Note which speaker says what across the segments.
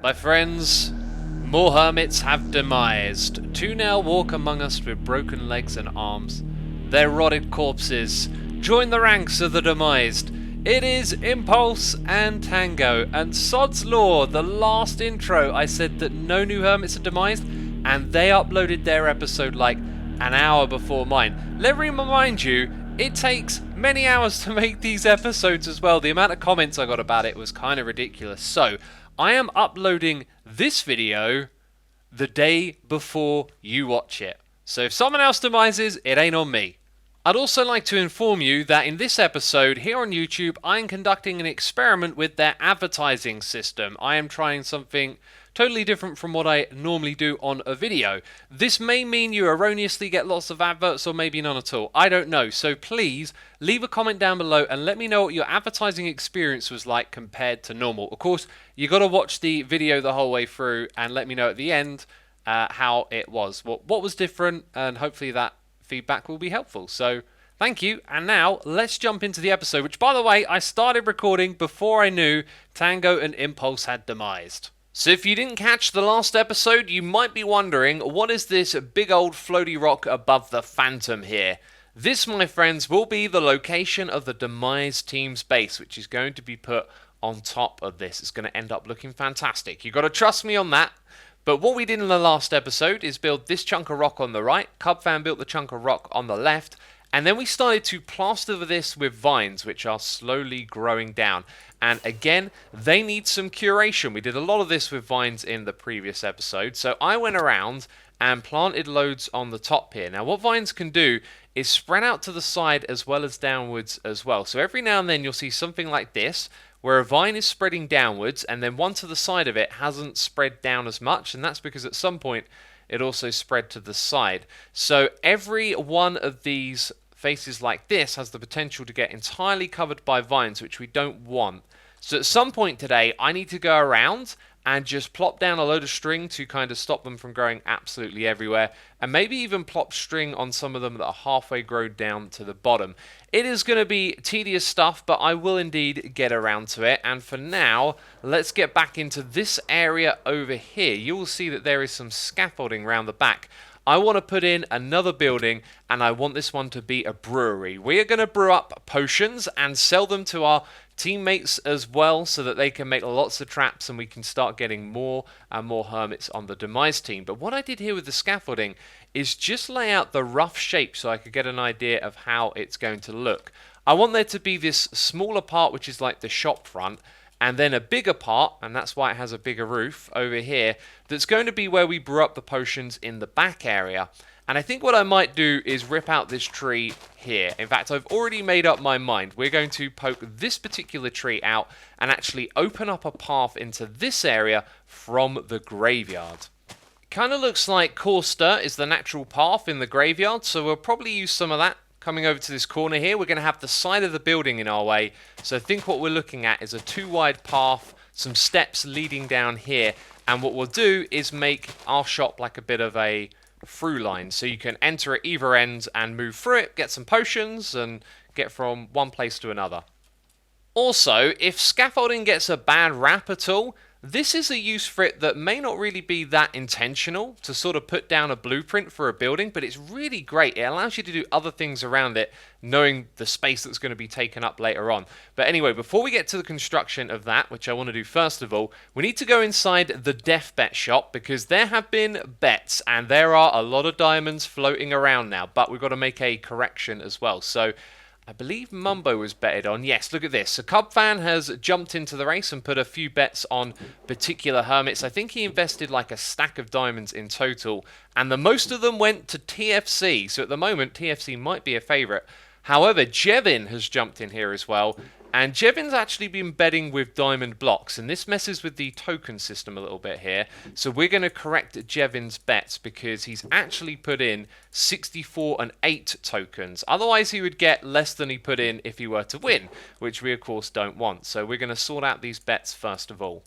Speaker 1: My friends, more hermits have demised. Two now walk among us with broken legs and arms. Their rotted corpses join the ranks of the demised. It is Impulse and Tango, and Sod's Law, the last intro I said that no new hermits are demised, and they uploaded their episode like an hour before mine. Let me remind you, it takes many hours to make these episodes as well. The amount of comments I got about it was kind of ridiculous. So, I am uploading this video the day before you watch it. So if someone else demises, it ain't on me. I'd also like to inform you that in this episode here on YouTube, I am conducting an experiment with their advertising system. I am trying something totally different from what I normally do on a video. This may mean you erroneously get lots of adverts or maybe none at all. I don't know. So please leave a comment down below and let me know what your advertising experience was like compared to normal. Of course, you got to watch the video the whole way through and let me know at the end how it was. What was different, and hopefully that feedback will be helpful. So thank you, and now let's jump into the episode, which by the way I started recording before I knew Tango and Impulse had demised. So if you didn't catch the last episode, you might be wondering, what is this big old floaty rock above the Phantom here? This, my friends, will be the location of the demise team's base, which is going to be put on top of this. It's going to end up looking fantastic. You've got to trust me on that. But what we did in the last episode is build this chunk of rock on the right, Cubfan built the chunk of rock on the left, and then we started to plaster this with vines, which are slowly growing down. And again, they need some curation. We did a lot of this with vines in the previous episode. So I went around and planted loads on the top here. Now what vines can do is spread out to the side as well as downwards as well. So every now and then you'll see something like this, where a vine is spreading downwards and then one to the side of it hasn't spread down as much, and that's because at some point it also spread to the side. So every one of these faces like this has the potential to get entirely covered by vines, which we don't want. So at some point today I need to go around and just plop down a load of string to kind of stop them from growing absolutely everywhere, and maybe even plop string on some of them that are halfway grown down to the bottom. It is going to be tedious stuff, but I will indeed get around to it. And for now, let's get back into this area over here. You will see that there is some scaffolding around the back. I want to put in another building, and I want this one to be a brewery. We are going to brew up potions and sell them to our teammates as well, so that they can make lots of traps and we can start getting more and more hermits on the demise team. But what I did here with the scaffolding is just lay out the rough shape so I could get an idea of how it's going to look. I want there to be this smaller part, which is like the shop front, and then a bigger part, and that's why it has a bigger roof over here, that's going to be where we brew up the potions in the back area. And I think what I might do is rip out this tree here. In fact, I've already made up my mind. We're going to poke this particular tree out and actually open up a path into this area from the graveyard. It kind of looks like Corster is the natural path in the graveyard, so we'll probably use some of that. Coming over to this corner here, we're going to have the side of the building in our way. So I think what we're looking at is a 2-wide path, some steps leading down here. And what we'll do is make our shop like a bit of a through line. So you can enter at either end and move through it, get some potions, and get from one place to another. Also, if scaffolding gets a bad rap at all, this is a use for it that may not really be that intentional, to sort of put down a blueprint for a building, but it's really great. It allows you to do other things around it, knowing the space that's going to be taken up later on. But anyway, before we get to the construction of that, which I want to do first of all, we need to go inside the death bet shop, because there have been bets, and there are a lot of diamonds floating around now, but we've got to make a correction as well. So I believe Mumbo was betted on. Yes, look at this. So Cubfan has jumped into the race and put a few bets on particular hermits. I think he invested like a stack of diamonds in total, and the most of them went to TFC. So at the moment, TFC might be a favourite. However, Jevin has jumped in here as well, and Jevin's actually been betting with diamond blocks, and this messes with the token system a little bit here. So we're going to correct Jevin's bets, because he's actually put in 64 and 8 tokens. Otherwise he would get less than he put in if he were to win, which we of course don't want. So we're going to sort out these bets first of all.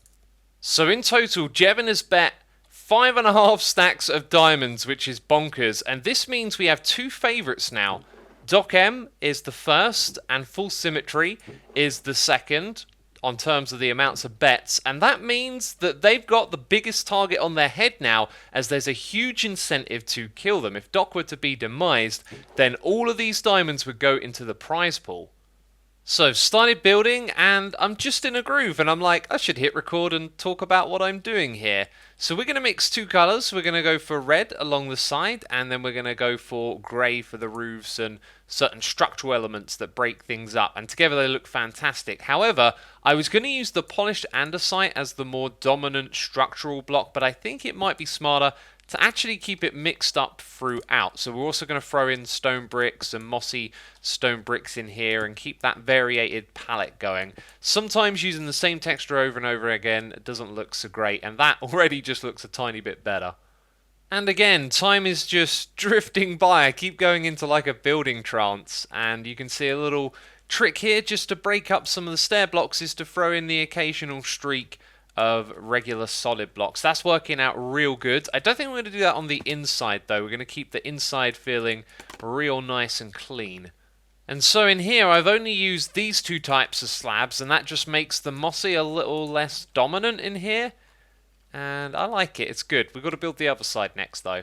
Speaker 1: So in total, Jevin has bet 5.5 stacks of diamonds, which is bonkers, and this means we have two favourites now. Doc M is the first, and Full Symmetry is the second. on terms of the amounts of bets, and that means that they've got the biggest target on their head now, as there's a huge incentive to kill them. If Doc were to be demised, then all of these diamonds would go into the prize pool. So, started building, and I'm just in a groove, and I'm like, I should hit record and talk about what I'm doing here. So we're going to mix two colours. We're going to go for red along the side, and then we're going to go for grey for the roofs and certain structural elements that break things up, and together they look fantastic. However, I was going to use the polished andesite as the more dominant structural block, but I think it might be smarter to actually keep it mixed up throughout. So we're also going to throw in stone bricks and mossy stone bricks in here and keep that variated palette going. Sometimes using the same texture over and over again doesn't look so great, and that already just looks a tiny bit better. And again, time is just drifting by. I keep going into like a building trance, and you can see a little trick here just to break up some of the stair blocks is to throw in the occasional streak of regular solid blocks. That's working out real good. I don't think we're going to do that on the inside though. We're going to keep the inside feeling real nice and clean. And so in here I've only used these two types of slabs, and that just makes the mossy a little less dominant in here. And I like it, it's good. We've got to build the other side next though.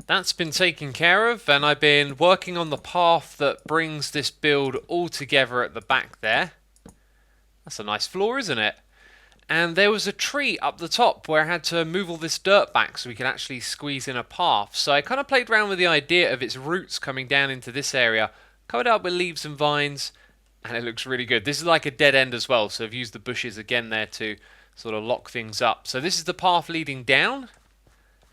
Speaker 1: That's been taken care of, and I've been working on the path that brings this build all together at the back there. That's a nice floor, isn't it? And there was a tree up the top where I had to move all this dirt back so we could actually squeeze in a path. So I kind of played around with the idea of its roots coming down into this area, covered up with leaves and vines, and it looks really good. This is like a dead end as well, so I've used the bushes again there to sort of lock things up. So this is the path leading down,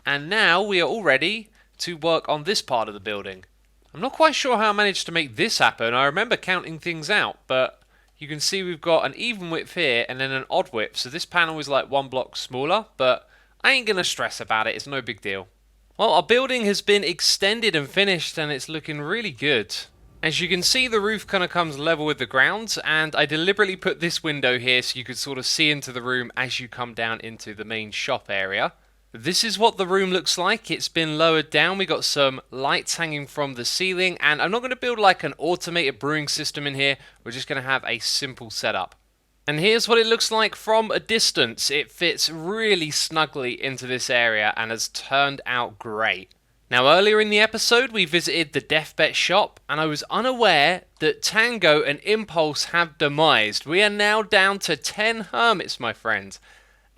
Speaker 1: and now we are all ready to work on this part of the building. I'm not quite sure how I managed to make this happen. I remember counting things out, but you can see we've got an even width here and then an odd width, so this panel is like one block smaller, but I ain't going to stress about it, it's no big deal. Well, our building has been extended and finished, and it's looking really good. As you can see, the roof kind of comes level with the ground, and I deliberately put this window here so you could sort of see into the room as you come down into the main shop area. This is what the room looks like. It's been lowered down. We got some lights hanging from the ceiling, and I'm not going to build like an automated brewing system in here. We're just going to have a simple setup. And here's what it looks like from a distance. It fits really snugly into this area and has turned out great. Now, earlier in the episode, we visited the Deathbet shop, and I was unaware that Tango and Impulse have demised. We are now down to 10 hermits, my friend.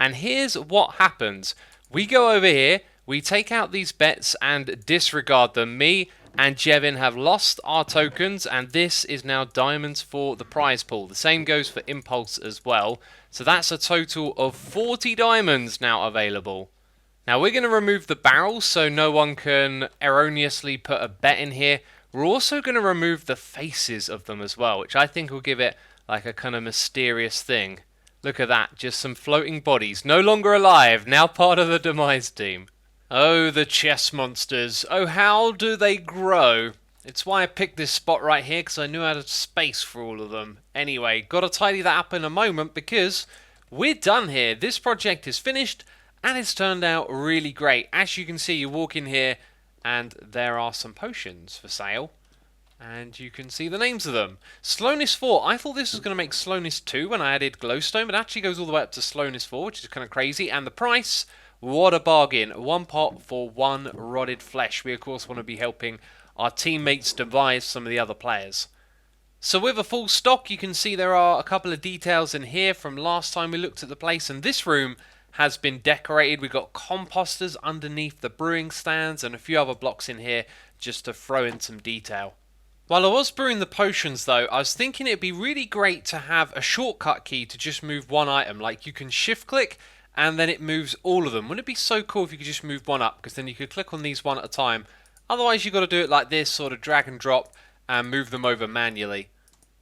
Speaker 1: And here's what happens. We go over here, we take out these bets and disregard them. Me and Jevin have lost our tokens, and this is now diamonds for the prize pool. The same goes for Impulse as well. So that's a total of 40 diamonds now available. Now we're going to remove the barrels so no one can erroneously put a bet in here. We're also going to remove the faces of them as well, which I think will give it like a kind of mysterious thing. Look at that, just some floating bodies, no longer alive, now part of the demise team. Oh, the chess monsters. Oh, how do they grow? It's why I picked this spot right here, because I knew I had space for all of them. Anyway, gotta tidy that up in a moment, because we're done here. This project is finished, and it's turned out really great. As you can see, you walk in here, and there are some potions for sale. And you can see the names of them. Slowness 4. I thought this was going to make Slowness 2 when I added glowstone, but it actually goes all the way up to Slowness 4, which is kind of crazy. And the price, what a bargain. 1 pot for 1 rotted flesh. We, of course, want to be helping our teammates devise some of the other players. So with a full stock, you can see there are a couple of details in here from last time we looked at the place. And this room has been decorated. We've got composters underneath the brewing stands and a few other blocks in here just to throw in some detail. While I was brewing the potions though, I was thinking it'd be really great to have a shortcut key to just move one item. Like you can shift click and then it moves all of them. Wouldn't it be so cool if you could just move one up? Because then you could click on these one at a time. Otherwise you've got to do it like this, sort of drag and drop and move them over manually.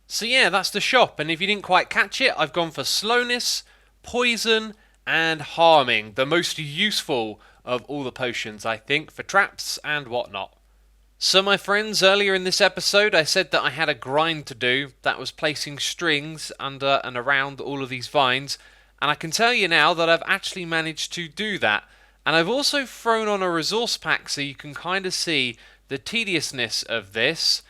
Speaker 1: So yeah, that's the shop. And if you didn't quite catch it, I've gone for slowness, poison and harming. The most useful of all the potions, I think, for traps and whatnot. So my friends, earlier in this episode I said that I had a grind to do. That was placing strings under and around all of these vines, and I can tell you now that I've actually managed to do that. And I've also thrown on a resource pack so you can kind of see the tediousness of this.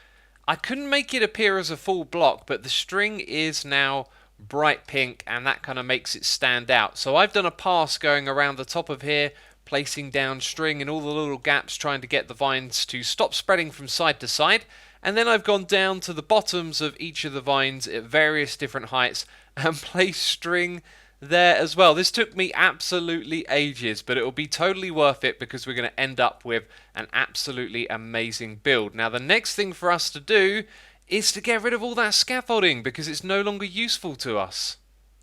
Speaker 1: I couldn't make it appear as a full block, but the string is now bright pink, and that kind of makes it stand out. So I've done a pass going around the top of here, placing down string in all the little gaps, trying to get the vines to stop spreading from side to side. And then I've gone down to the bottoms of each of the vines at various different heights and placed string there as well. This took me absolutely ages, but it will be totally worth it because we're going to end up with an absolutely amazing build. Now, the next thing for us to do is to get rid of all that scaffolding because it's no longer useful to us.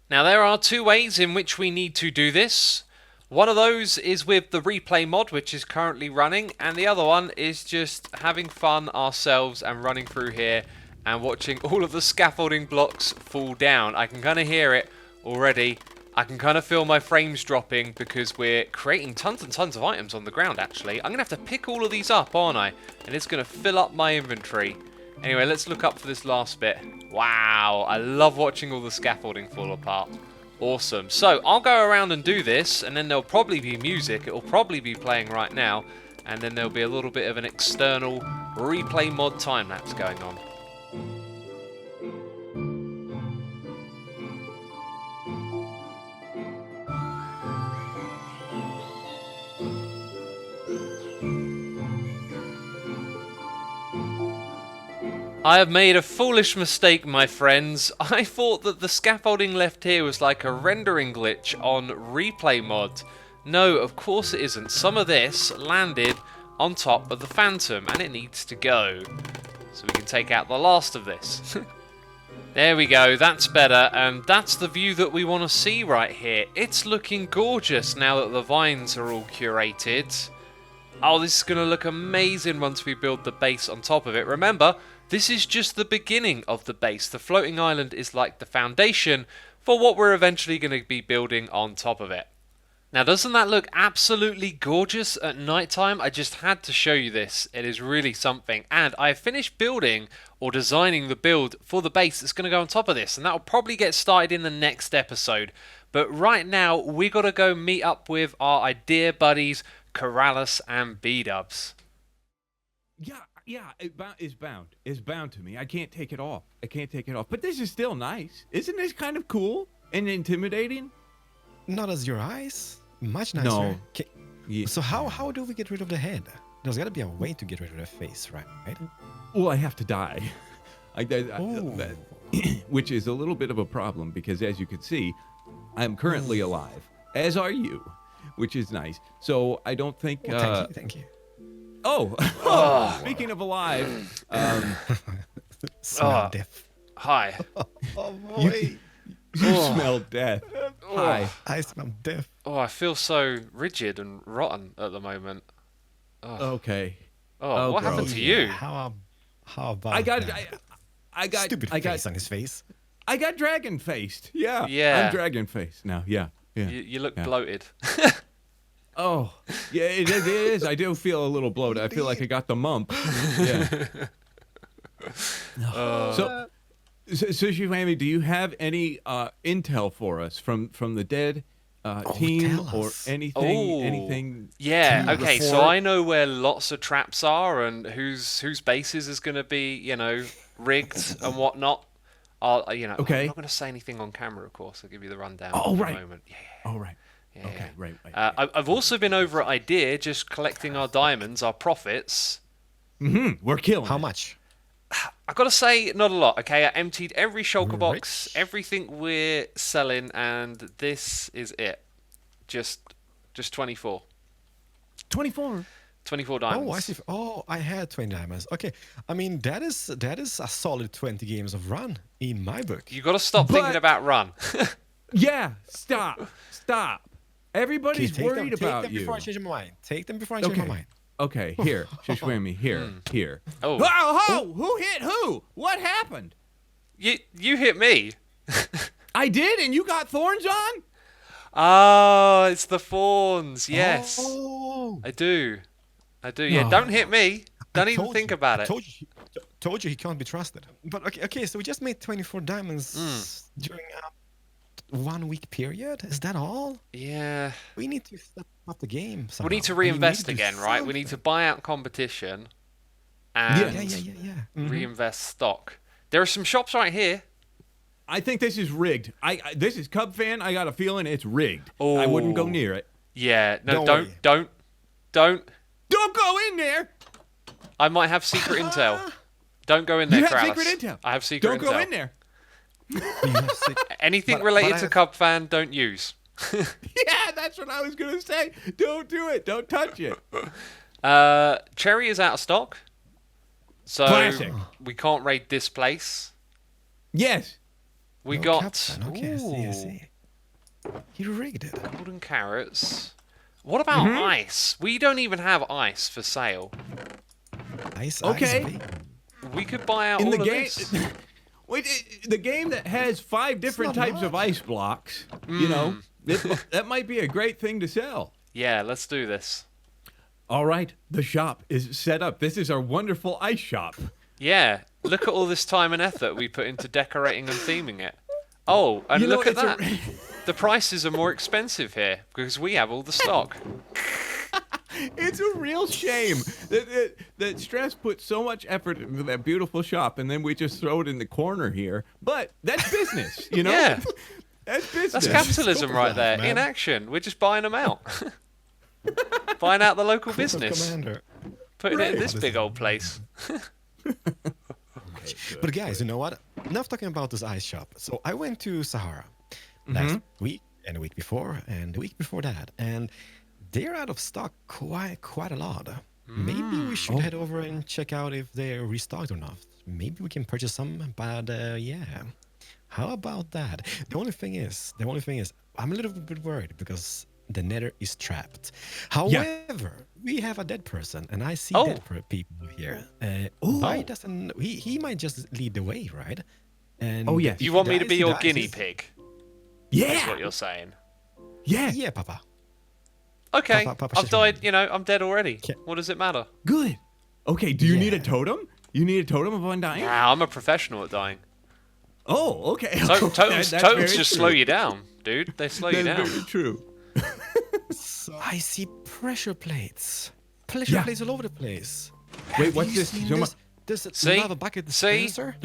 Speaker 1: Now, there are two ways in which we need to do this. One of those is with the replay mod, which is currently running, and the other one is just having fun ourselves and running through here and watching all of the scaffolding blocks fall down. I can kind of hear it already. I can kind of feel my frames dropping because we're creating tons and tons of items on the ground, actually. I'm going to have to pick all of these up, aren't I? And it's going to fill up my inventory. Anyway, let's look up for this last bit. Wow, I love watching all the scaffolding fall apart. Awesome. So, I'll go around and do this, and then there'll probably be music. It'll probably be playing right now. And then there'll be a little bit of an external replay mod time-lapse going on. I have made a foolish mistake, my friends. I thought that the scaffolding left here was like a rendering glitch on replay mod. No, of course it isn't. Some of this landed on top of the Phantom and it needs to go. So we can take out the last of this. There we go, that's better, and that's the view that we want to see right here. It's looking gorgeous now that the vines are all curated. Oh, this is going to look amazing once we build the base on top of it. Remember, this is just the beginning of the base. The floating island is like the foundation for what we're eventually going to be building on top of it. Now, doesn't that look absolutely gorgeous at nighttime? I just had to show you this. It is really something. And I have finished building or designing the build for the base that's going to go on top of this. And that will probably get started in the next episode. But right now, we got to go meet up with our idea buddies, Corrales and B-Dubs.
Speaker 2: Yeah, it's bound to me. I can't take it off. But this is still nice. Isn't this kind of cool and intimidating?
Speaker 3: Not as your eyes. Much nicer.
Speaker 2: No.
Speaker 3: Yeah. So how do we get rid of the head? There's got to be a way to get rid of the face, right?
Speaker 2: Well, I have to die. Which is a little bit of a problem because, as you can see, I'm currently alive, as are you, which is nice. So I don't think...
Speaker 3: Thank you.
Speaker 2: Oh, speaking of alive,
Speaker 3: smell death.
Speaker 1: Hi.
Speaker 3: Oh boy,
Speaker 2: you smell death. Hi.
Speaker 3: I smell death.
Speaker 1: Oh, I feel so rigid and rotten at the moment.
Speaker 2: Okay.
Speaker 1: Oh, what happened to you?
Speaker 3: How about
Speaker 2: I got
Speaker 3: stupid face on his face.
Speaker 2: I got dragon faced. Yeah. I'm dragon faced now. Yeah.
Speaker 1: You look bloated.
Speaker 2: Oh, yeah, it is. I do feel a little bloated. I feel like I got the mump. Yeah. So Shivami, do you have any intel for us from the dead team or anything? Anything?
Speaker 1: Yeah. Okay. So I know where lots of traps are and whose bases is going to be, rigged and whatnot. Okay. I'm not going to say anything on camera, of course. I'll give you the rundown.
Speaker 2: Oh, right.
Speaker 1: In a moment. Yeah.
Speaker 2: Oh, right.
Speaker 1: Yeah,
Speaker 2: okay, right.
Speaker 1: I've also been over at Idea, just collecting our diamonds, our profits.
Speaker 2: We're killing.
Speaker 3: How much?
Speaker 1: I've got to say, not a lot. Okay, I emptied every shulker box, everything we're selling, and this is it. Just 24.
Speaker 2: 24.
Speaker 1: 24 diamonds.
Speaker 3: Oh, I see. Oh, I had 20 diamonds. Okay, I mean that is a solid 20 games of run in my book.
Speaker 1: You got to stop thinking about run.
Speaker 2: Yeah, stop. Everybody's worried about
Speaker 3: you. Take them before I change my mind.
Speaker 2: Okay, here. Shishwami, here.
Speaker 1: Oh.
Speaker 2: Whoa! Who hit who? What happened?
Speaker 1: You hit me.
Speaker 2: I did, and you got thorns on?
Speaker 1: Oh, it's the thorns. Yes.
Speaker 3: Oh.
Speaker 1: I do. Yeah, don't hit me. Don't even think about it.
Speaker 3: Told you he can't be trusted. But okay, so we just made 24 diamonds during a 1 week period. Is that all?
Speaker 1: Yeah.
Speaker 3: We need to step up the game somehow.
Speaker 1: We need to reinvest again, right? We need to buy out competition and reinvest stock. There are some shops right here.
Speaker 2: I think this is rigged. This is Cub fan. I got a feeling it's rigged. I wouldn't go
Speaker 1: Oh.
Speaker 2: near it.
Speaker 1: Yeah, no,
Speaker 3: Don't
Speaker 1: don't.
Speaker 2: Don't go in there.
Speaker 1: I might have secret intel. Don't go in there,
Speaker 2: You have
Speaker 1: Kralis.
Speaker 2: secret intel.
Speaker 1: I have secret
Speaker 2: Don't
Speaker 1: intel.
Speaker 2: go in there.
Speaker 1: Anything
Speaker 3: But
Speaker 1: related
Speaker 3: I
Speaker 1: to
Speaker 3: have-
Speaker 1: Cub fan, don't use.
Speaker 2: Yeah, that's what I was gonna say. Don't do it. Don't touch it.
Speaker 1: Cherry is out of stock, so
Speaker 2: Classic.
Speaker 1: we can't raid this place.
Speaker 2: Yes.
Speaker 1: We
Speaker 3: No
Speaker 1: got
Speaker 3: captain. Okay, I see. I
Speaker 1: ooh,
Speaker 3: see. He rigged it.
Speaker 1: golden carrots. What about ice? We don't even have ice for sale.
Speaker 3: Ice.
Speaker 2: Okay.
Speaker 3: Ice,
Speaker 1: We could buy out
Speaker 2: In
Speaker 1: all
Speaker 2: the
Speaker 1: of
Speaker 2: game,
Speaker 1: this.
Speaker 2: wait, the game that has 5 different
Speaker 3: not
Speaker 2: types of
Speaker 3: much.
Speaker 2: ice blocks. You know, that might be a great thing to sell.
Speaker 1: Yeah, let's do this.
Speaker 2: All right, the shop is set up. This is our wonderful ice shop.
Speaker 1: Yeah, look at all this time and effort we put into decorating and theming it. Oh, and
Speaker 2: You know,
Speaker 1: look at
Speaker 2: it's a-
Speaker 1: that. The prices are more expensive here because we have all the stock.
Speaker 2: It's a real shame that Stress put so much effort into that beautiful shop, and then we just throw it in the corner here. But that's business, you know.
Speaker 1: Yeah.
Speaker 2: That's business.
Speaker 1: That's capitalism right there,
Speaker 3: man.
Speaker 1: in action. We're just buying them out. Buying out the local business.
Speaker 3: Commander.
Speaker 1: Putting it in
Speaker 2: Right.
Speaker 1: this big old place.
Speaker 3: But guys, you know what? Enough talking about this ice shop. So I went to Sahara last week and the week before and the week before that, and they're out of stock quite a lot. Maybe we should head over and check out if they're restocked or not. Maybe we can purchase some, but yeah. How about that? The only thing is, I'm a little bit worried because the nether is trapped. However, we have a dead person, and I see
Speaker 1: Oh.
Speaker 3: dead people here. Why doesn't he might just lead the way, right? And
Speaker 2: Oh, yes.
Speaker 3: if
Speaker 1: You
Speaker 3: he
Speaker 1: want me to
Speaker 3: dies,
Speaker 1: be
Speaker 3: he
Speaker 1: your
Speaker 3: dies.
Speaker 1: guinea pig? That's
Speaker 2: Yeah.
Speaker 1: what you're saying.
Speaker 2: Yeah.
Speaker 3: Yeah, Papa.
Speaker 1: Okay,
Speaker 3: Papa
Speaker 1: I've
Speaker 3: should
Speaker 1: died,
Speaker 3: have-
Speaker 1: you know, I'm dead already.
Speaker 3: Okay.
Speaker 1: What does it matter?
Speaker 2: Good. Okay. Do you need a
Speaker 3: Yeah.
Speaker 2: totem? You need a totem of undying?
Speaker 1: Nah, I'm a professional at dying.
Speaker 2: Oh, okay.
Speaker 1: Totems,
Speaker 2: That's
Speaker 1: totems
Speaker 2: very
Speaker 1: just
Speaker 2: true.
Speaker 1: slow you down, dude. They slow you
Speaker 2: That's
Speaker 1: down.
Speaker 2: very true.
Speaker 3: So I see pressure plates. Pressure
Speaker 2: Yeah.
Speaker 3: plates all over the place.
Speaker 2: Wait,
Speaker 3: Have
Speaker 2: what's
Speaker 3: you
Speaker 2: this?
Speaker 3: seen
Speaker 2: Zoom
Speaker 3: this? There's a
Speaker 1: See?
Speaker 3: lava bucket
Speaker 1: See?
Speaker 3: dispenser.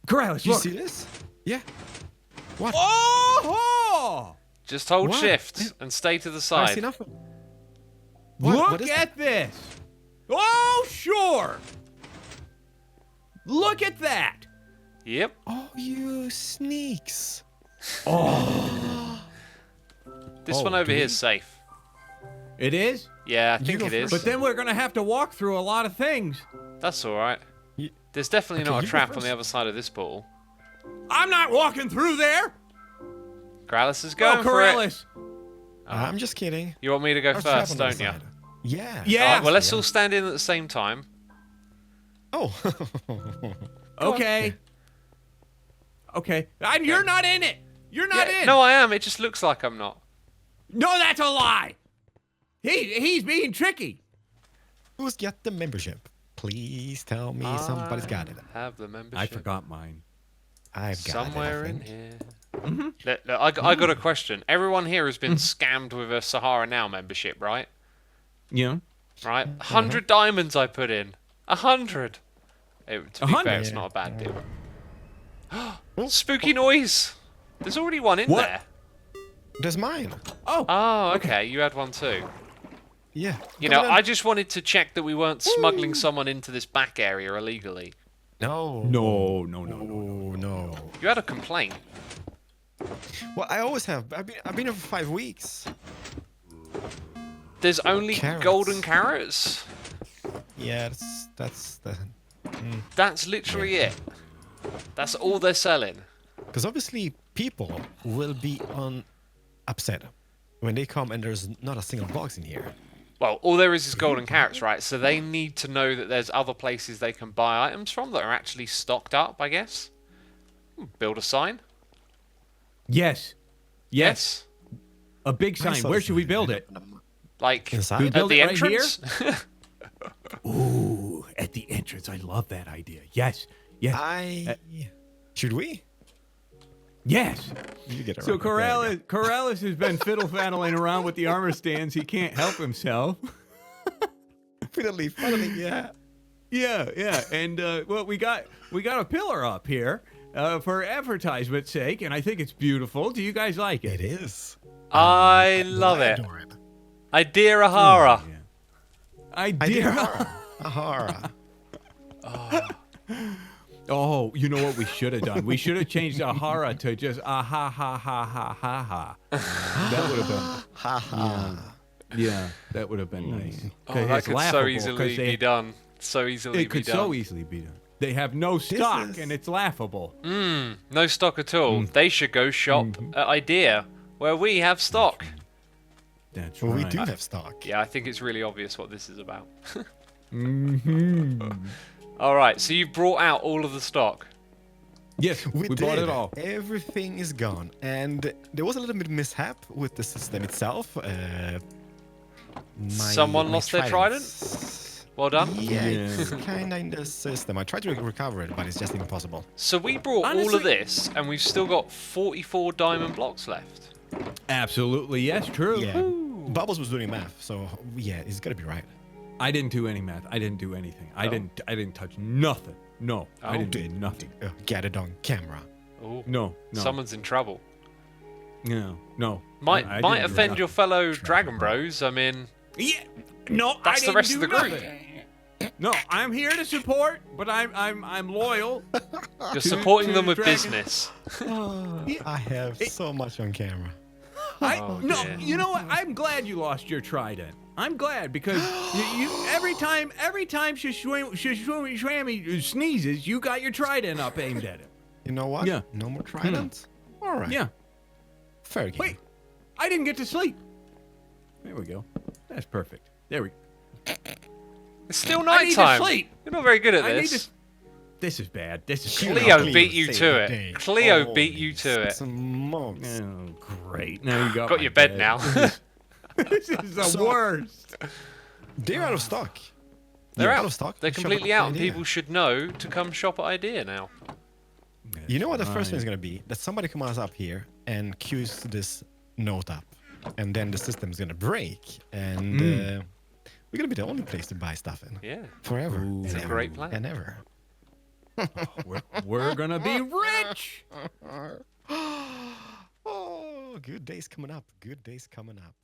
Speaker 2: Corrales,
Speaker 3: You
Speaker 2: look.
Speaker 3: see this? Yeah. What?
Speaker 2: Oh!
Speaker 1: Just hold
Speaker 3: What?
Speaker 1: shift and stay to the
Speaker 3: I see
Speaker 1: side.
Speaker 3: nothing. What?
Speaker 2: Look
Speaker 3: What is
Speaker 2: at this. Oh, sure. Look at that.
Speaker 1: Yep.
Speaker 3: Oh, you sneaks.
Speaker 1: This
Speaker 3: Oh,
Speaker 1: one over
Speaker 3: do
Speaker 1: here
Speaker 3: we-
Speaker 1: is safe.
Speaker 2: It is?
Speaker 1: Yeah, I
Speaker 3: You
Speaker 1: think
Speaker 3: go
Speaker 1: it is.
Speaker 2: But then we're going to have to walk through a lot of things.
Speaker 1: That's alright.
Speaker 3: You-
Speaker 1: There's definitely
Speaker 3: Okay,
Speaker 1: not a
Speaker 3: you go
Speaker 1: trap on
Speaker 3: first.
Speaker 1: the other side of this portal.
Speaker 2: I'm not walking through there.
Speaker 1: Corrales is
Speaker 2: Oh,
Speaker 1: going for it.
Speaker 2: Corrales.
Speaker 3: I'm just kidding.
Speaker 1: You want me to go
Speaker 3: There's a trap
Speaker 1: first,
Speaker 3: on the
Speaker 1: don't you?
Speaker 3: side. Yeah.
Speaker 2: Yeah.
Speaker 1: Alright, well, let's
Speaker 3: Yeah.
Speaker 1: all stand in at the same time.
Speaker 3: Oh.
Speaker 2: Okay. Okay. And you're not in it. You're not in.
Speaker 1: No, I am. It just looks like I'm not.
Speaker 2: No, that's a lie. He's being tricky.
Speaker 3: Who's got the membership? Please tell me somebody's got it.
Speaker 1: Have the membership.
Speaker 2: I forgot mine.
Speaker 3: I've got
Speaker 1: Somewhere
Speaker 3: it. I
Speaker 1: in
Speaker 3: think.
Speaker 1: here. Look, I got a question. Everyone here has been scammed with a Sahara Now membership, right?
Speaker 2: Yeah.
Speaker 1: Right? 100 diamonds I put in. 100. To be
Speaker 2: 100?
Speaker 1: fair, it's not a bad deal. Spooky noise. There's already one in
Speaker 2: What?
Speaker 1: there.
Speaker 3: There's mine.
Speaker 2: Oh.
Speaker 1: Oh, okay. You had one too.
Speaker 3: Yeah.
Speaker 1: You
Speaker 3: Come
Speaker 1: know,
Speaker 3: on.
Speaker 1: I just wanted to check that we weren't smuggling someone into this back area illegally.
Speaker 3: No.
Speaker 2: No.
Speaker 3: Oh no.
Speaker 1: You had a complaint.
Speaker 3: Well, I always have. I've been here for 5 weeks.
Speaker 1: There's only
Speaker 3: Carrots.
Speaker 1: golden carrots.
Speaker 3: Yeah, that's the.
Speaker 1: That's literally it. That's all they're selling.
Speaker 3: Because obviously people will be upset when they come and there's not a single box in here.
Speaker 1: Well, all there is golden carrots, right? So they need to know that there's other places they can buy items from that are actually stocked up, I guess. Build a sign.
Speaker 2: Yes. Yes.
Speaker 1: Yes.
Speaker 2: A big sign.
Speaker 3: saw
Speaker 2: Where
Speaker 3: the
Speaker 2: should we
Speaker 3: sign.
Speaker 2: build it?
Speaker 1: Like
Speaker 3: Inside?
Speaker 2: We
Speaker 1: at
Speaker 2: build
Speaker 1: the
Speaker 2: it right here?
Speaker 1: entrance.
Speaker 2: Ooh, at the entrance. I love that idea. Yes. Yes.
Speaker 3: Should we?
Speaker 2: Yes.
Speaker 3: You get it
Speaker 2: So
Speaker 3: right.
Speaker 2: Corrales has been fiddle-faddling around with the armor stands. He can't help himself.
Speaker 3: Finally, yeah.
Speaker 2: Yeah. And well, we got a pillar up here, for advertisement's sake, and I think it's beautiful. Do you guys like it?
Speaker 3: It is.
Speaker 1: I love
Speaker 3: I
Speaker 1: it.
Speaker 3: adore it.
Speaker 1: Idea Ahara.
Speaker 2: Oh, yeah. Idea.
Speaker 3: Ahara.
Speaker 2: Oh, you know what we should have done? We should have changed Ahara to just ha ha ha ha ha. That would have been.
Speaker 3: Ha ha.
Speaker 2: Yeah, that would have been nice.
Speaker 1: Oh, that
Speaker 2: It's
Speaker 1: could so
Speaker 2: laughable,
Speaker 1: easily
Speaker 2: 'cause
Speaker 1: be done. So easily
Speaker 2: It
Speaker 1: be
Speaker 2: could
Speaker 1: done.
Speaker 2: so easily be done. They have no stock,
Speaker 3: is-
Speaker 2: and it's laughable.
Speaker 1: No stock at all. They should go shop at Idea, where we have stock.
Speaker 2: That's
Speaker 3: Well,
Speaker 2: right.
Speaker 3: we do have stock.
Speaker 1: Yeah, I think it's really obvious what this is about.
Speaker 2: Mm-hmm.
Speaker 1: All right, so you brought out all of the stock.
Speaker 2: Yes, we bought it all.
Speaker 3: Everything is gone, and there was a little bit mishap with the system itself.
Speaker 1: Someone lost their
Speaker 3: tridents.
Speaker 1: Well done.
Speaker 3: Yeah, it's
Speaker 2: Yeah.
Speaker 3: kind of in the system. I tried to recover it, but it's just impossible.
Speaker 1: So we brought all
Speaker 2: Honestly-
Speaker 1: of this, and we've still got 44 diamond blocks left.
Speaker 2: Absolutely, yes, true.
Speaker 3: Yeah, Bubbles was doing math, so yeah, it's gotta be right.
Speaker 2: I didn't do any math. I didn't do anything. I didn't touch nothing. No, I didn't do nothing.
Speaker 3: Get it on camera.
Speaker 1: Oh,
Speaker 2: No, no,
Speaker 1: someone's in trouble.
Speaker 2: no.
Speaker 1: Might
Speaker 2: I
Speaker 1: might
Speaker 2: didn't do
Speaker 1: offend your
Speaker 2: nothing.
Speaker 1: fellow Dragon Bros. I mean,
Speaker 2: Yeah, no,
Speaker 1: that's
Speaker 2: I
Speaker 1: the
Speaker 2: didn't
Speaker 1: rest
Speaker 2: do
Speaker 1: of the group.
Speaker 2: nothing. No, I'm here to support, but I'm loyal.
Speaker 1: You're supporting
Speaker 2: to
Speaker 1: them with
Speaker 2: Dragon.
Speaker 1: business.
Speaker 3: I have so much on camera.
Speaker 1: Oh,
Speaker 2: No,
Speaker 1: dear.
Speaker 2: you know what? I'm glad you lost your trident. I'm glad because you every time Shishwami sneezes, you got your trident up aimed at him.
Speaker 3: You know what?
Speaker 2: Yeah.
Speaker 3: No more tridents. All right.
Speaker 2: Yeah.
Speaker 3: Fair game.
Speaker 2: Wait, I didn't get to sleep. There we go. That's perfect. There we.
Speaker 1: It's still
Speaker 2: I need to
Speaker 1: nighttime.
Speaker 2: sleep.
Speaker 1: You're not very good at
Speaker 2: I need
Speaker 1: this.
Speaker 2: to. This is bad. This is
Speaker 1: Cleo
Speaker 3: Cleo
Speaker 1: beat you
Speaker 3: saved
Speaker 1: to
Speaker 3: the
Speaker 1: it.
Speaker 3: day.
Speaker 1: Cleo
Speaker 3: Holy
Speaker 1: beat you to it.
Speaker 3: smokes.
Speaker 2: Oh, great. Now you got
Speaker 1: Got
Speaker 2: my
Speaker 1: your bed now.
Speaker 2: This is the
Speaker 3: So-
Speaker 2: worst.
Speaker 3: They're out of stock.
Speaker 1: They're
Speaker 3: Yeah,
Speaker 1: out.
Speaker 3: of stock.
Speaker 1: They're
Speaker 3: Shop
Speaker 1: completely
Speaker 3: at
Speaker 1: out, and
Speaker 3: Idea.
Speaker 1: people should know to come shop at Idea now.
Speaker 3: You know what the first
Speaker 2: That's
Speaker 3: thing is going to be? That somebody comes up here and queues this note up. And then the system is going to break. And we're going to be the only place to buy stuff in.
Speaker 1: Yeah.
Speaker 3: Forever.
Speaker 2: Ooh.
Speaker 3: and
Speaker 2: It's a
Speaker 3: ever
Speaker 1: great plan.
Speaker 3: And ever.
Speaker 2: We're gonna be rich.
Speaker 3: Oh, good days coming up. Good days coming up.